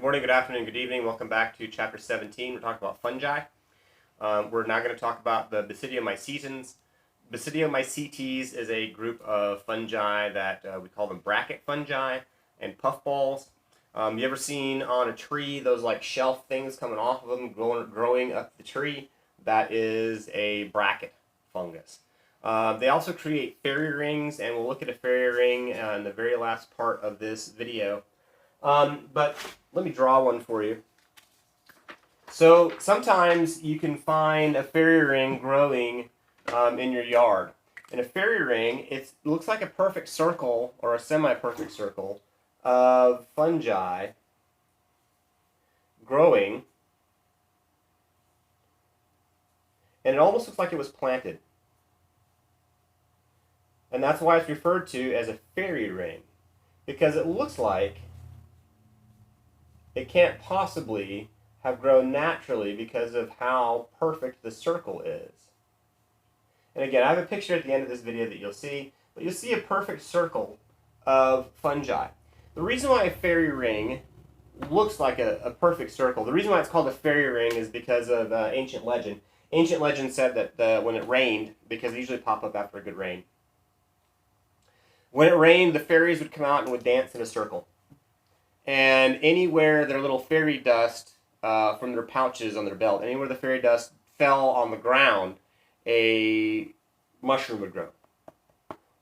Good morning, good afternoon, good evening. Welcome back to Chapter 17. We're talking about fungi. We're now going to talk about the Basidiomycetans. Basidiomycetes is a group of fungi that we call them bracket fungi and puffballs. You ever seen on a tree those like shelf things coming off of them, growing up the tree? That is a bracket fungus. They also create fairy rings, and we'll look at a fairy ring in the very last part of this video. But let me draw one for you. So sometimes you can find a fairy ring growing in your yard. And a fairy ring, it looks like a perfect circle or a semi-perfect circle of fungi growing. And it almost looks like it was planted. And that's why it's referred to as a fairy ring, because it looks like it can't possibly have grown naturally because of how perfect the circle is. And again, I have a picture at the end of this video that you'll see, but you'll see a perfect circle of fungi. The reason why a fairy ring looks like a perfect circle, the reason why it's called a fairy ring is because of ancient legend. Ancient legend said that when it rained, because they usually pop up after a good rain, when it rained, the fairies would come out and would dance in a circle. And anywhere their little fairy dust from their pouches on their belt, anywhere the fairy dust fell on the ground, a mushroom would grow.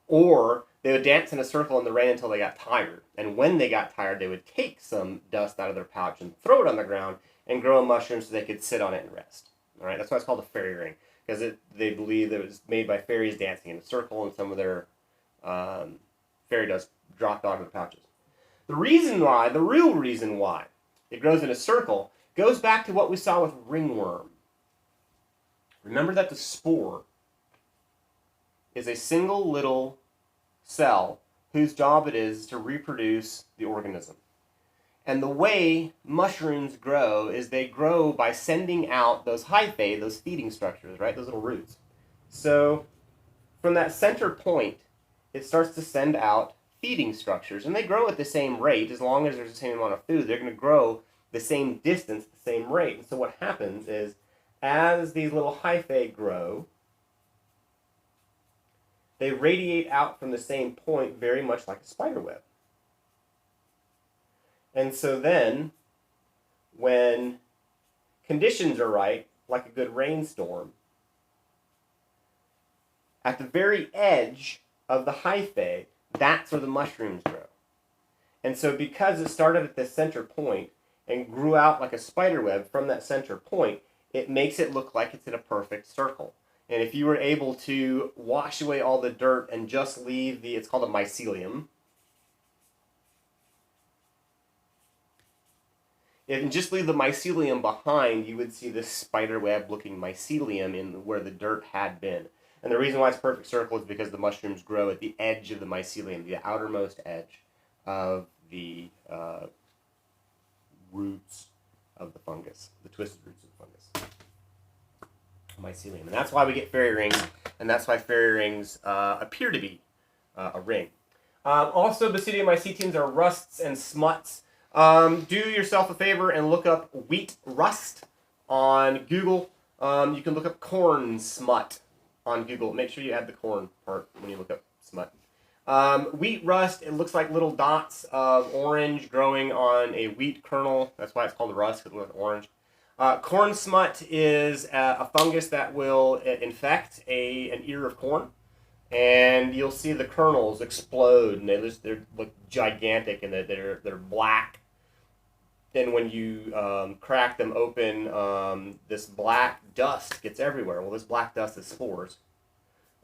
Or they would dance in a circle in the rain until they got tired. And when they got tired, they would take some dust out of their pouch and throw it on the ground and grow a mushroom so they could sit on it and rest. All right, that's why it's called a fairy ring, because they believe that it was made by fairies dancing in a circle, and some of their fairy dust dropped out of the pouches. The reason why, the real reason why it grows in a circle goes back to what we saw with ringworm. Remember that the spore is a single little cell whose job it is to reproduce the organism. And the way mushrooms grow is they grow by sending out those hyphae, those feeding structures, right? Those little roots. So from that center point, it starts to send out feeding structures, and they grow at the same rate. As long as there's the same amount of food, they're going to grow the same distance, the same rate. And so what happens is, as these little hyphae grow, they radiate out from the same point very much like a spider web. And so then, when conditions are right, like a good rainstorm, at the very edge of the hyphae, that's where the mushrooms grow. And so because it started at the center point and grew out like a spider web from that center point, it makes it look like it's in a perfect circle. And if you were able to wash away all the dirt and just leave it's called a mycelium. If you just leave the mycelium behind, you would see this spider web looking mycelium in where the dirt had been. And the reason why it's a perfect circle is because the mushrooms grow at the edge of the mycelium, the outermost edge of the roots of the fungus, the twisted roots of the fungus. Mycelium. And that's why we get fairy rings, and that's why fairy rings appear to be a ring. Also, Basidiomycetans are rusts and smuts. Do yourself a favor and look up wheat rust on Google. You can look up corn smut on Google. Make sure you add the corn part when you look up smut. Wheat rust, it looks like little dots of orange growing on a wheat kernel. That's why it's called rust, because it looks orange. Corn smut is a fungus that will infect an ear of corn, and you'll see the kernels explode, and they look gigantic, and they're black. And when you crack them open, this black dust gets everywhere. Well, this black dust is spores,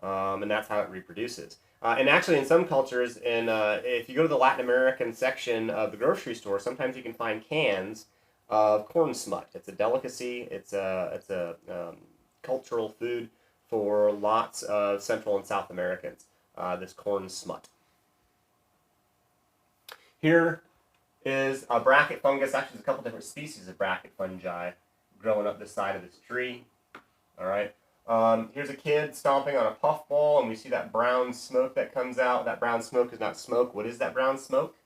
and that's how it reproduces. And actually, in some cultures, if you go to the Latin American section of the grocery store, sometimes you can find cans of corn smut. It's a delicacy. It's a cultural food for lots of Central and South Americans. This corn smut. Here is a bracket fungus. Actually, there's a couple different species of bracket fungi growing up the side of this tree. All right. Here's a kid stomping on a puffball, and we see that brown smoke that comes out. That brown smoke is not smoke. What is that brown smoke?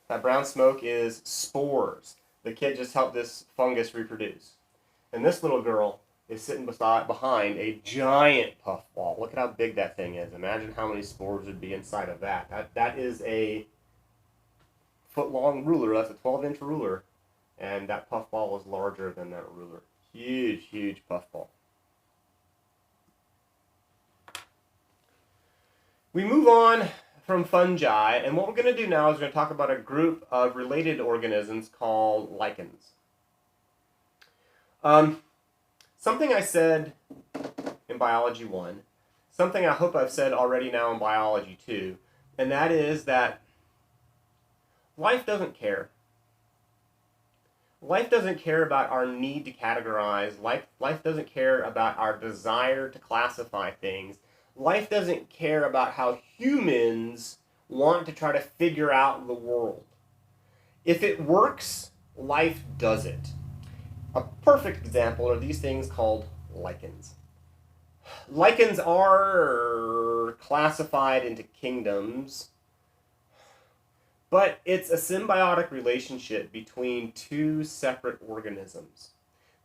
That brown smoke is spores. The kid just helped this fungus reproduce. And this little girl is sitting behind a giant puffball. Look at how big that thing is. Imagine how many spores would be inside of that. That is a foot-long ruler. That's a 12-inch ruler. And that puffball is larger than that ruler. Huge, huge puffball. We move on from fungi, and what we're going to do now is we're going to talk about a group of related organisms called lichens. Something I said in Biology 1, something I hope I've said already now in Biology 2, and that is that life doesn't care. Life doesn't care about our need to categorize. Life doesn't care about our desire to classify things. Life doesn't care about how humans want to try to figure out the world. If it works, life does it. A perfect example are these things called lichens. Lichens are classified into kingdoms, but it's a symbiotic relationship between two separate organisms.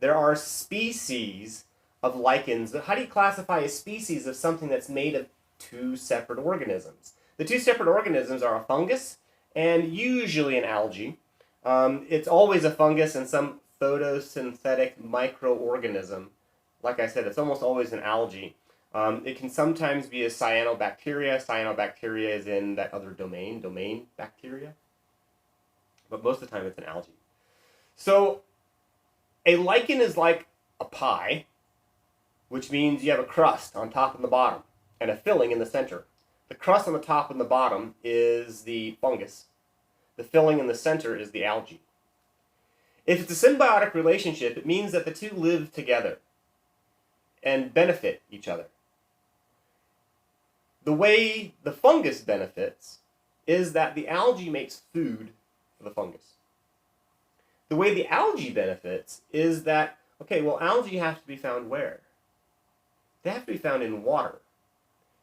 There are species of lichens, but how do you classify a species of something that's made of two separate organisms? The two separate organisms are a fungus and usually an algae. It's always a fungus and some photosynthetic microorganism. Like I said, it's almost always an algae. It can sometimes be a cyanobacteria. Cyanobacteria is in that other domain bacteria. But most of the time it's an algae. So a lichen is like a pie, which means you have a crust on top and the bottom, and a filling in the center. The crust on the top and the bottom is the fungus. The filling in the center is the algae. If it's a symbiotic relationship, it means that the two live together and benefit each other. The way the fungus benefits is that the algae makes food for the fungus. The way the algae benefits is that, algae have to be found where? They have to be found in water.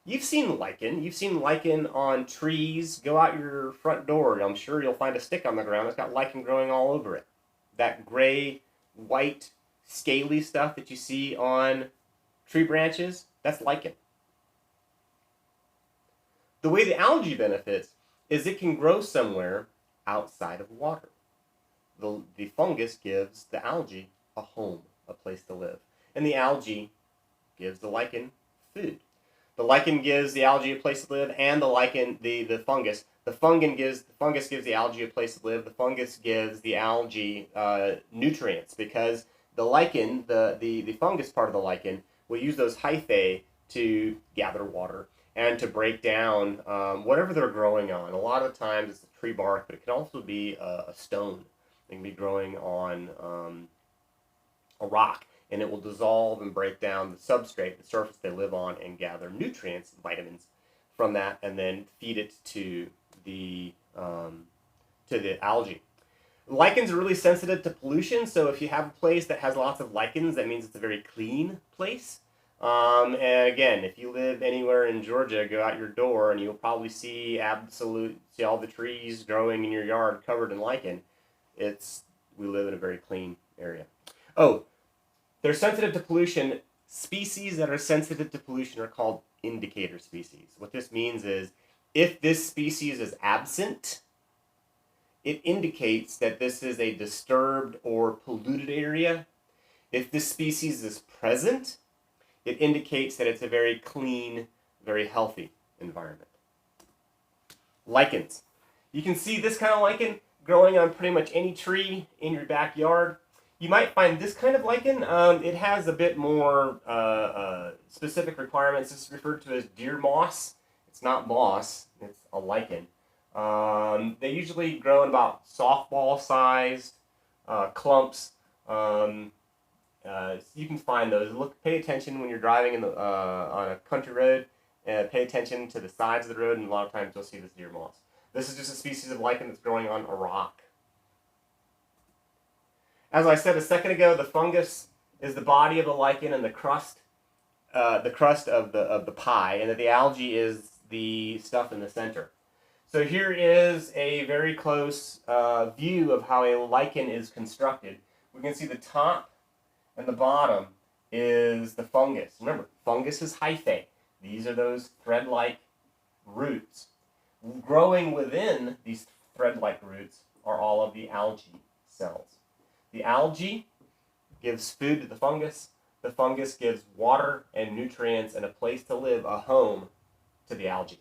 You've seen lichen. You've seen lichen on trees. Go out your front door, and I'm sure you'll find a stick on the ground that's got lichen growing all over it. That gray, white, scaly stuff that you see on tree branches, that's lichen. The way the algae benefits is it can grow somewhere outside of water. The fungus gives the algae a home, a place to live. And the algae gives the lichen food. The lichen gives the algae a place to live, and the fungus. The fungus gives the algae a place to live. The fungus gives the algae nutrients, because the lichen, the fungus part of the lichen, will use those hyphae to gather water and to break down whatever they're growing on. A lot of times it's a tree bark, but it can also be a stone. It can be growing on a rock, and it will dissolve and break down the substrate, the surface they live on, and gather nutrients, vitamins from that, and then feed it to the algae. Lichens are really sensitive to pollution, so if you have a place that has lots of lichens, that means it's a very clean place. And again, if you live anywhere in Georgia, go out your door and you'll probably see all the trees growing in your yard covered in lichen. We live in a very clean area. Oh, they're sensitive to pollution. Species that are sensitive to pollution are called indicator species. What this means is, if this species is absent, it indicates that this is a disturbed or polluted area. If this species is present, it indicates that it's a very clean, very healthy environment. Lichens. You can see this kind of lichen growing on pretty much any tree in your backyard. You might find this kind of lichen. It has a bit more specific requirements. This is referred to as deer moss. It's not moss, it's a lichen. They usually grow in about softball-sized clumps. You can find those. Pay attention when you're driving on a country road. Pay attention to the sides of the road, and a lot of times you'll see this deer moss. This is just a species of lichen that's growing on a rock. As I said a second ago, the fungus is the body of the lichen and the crust of the pie, and that the algae is the stuff in the center. So here is a very close view of how a lichen is constructed. We can see the top and the bottom is the fungus. Remember, fungus is hyphae. These are those thread-like roots. Growing within these thread-like roots are all of the algae cells. The algae gives food to the fungus. The fungus gives water and nutrients and a place to live, a home, to the algae.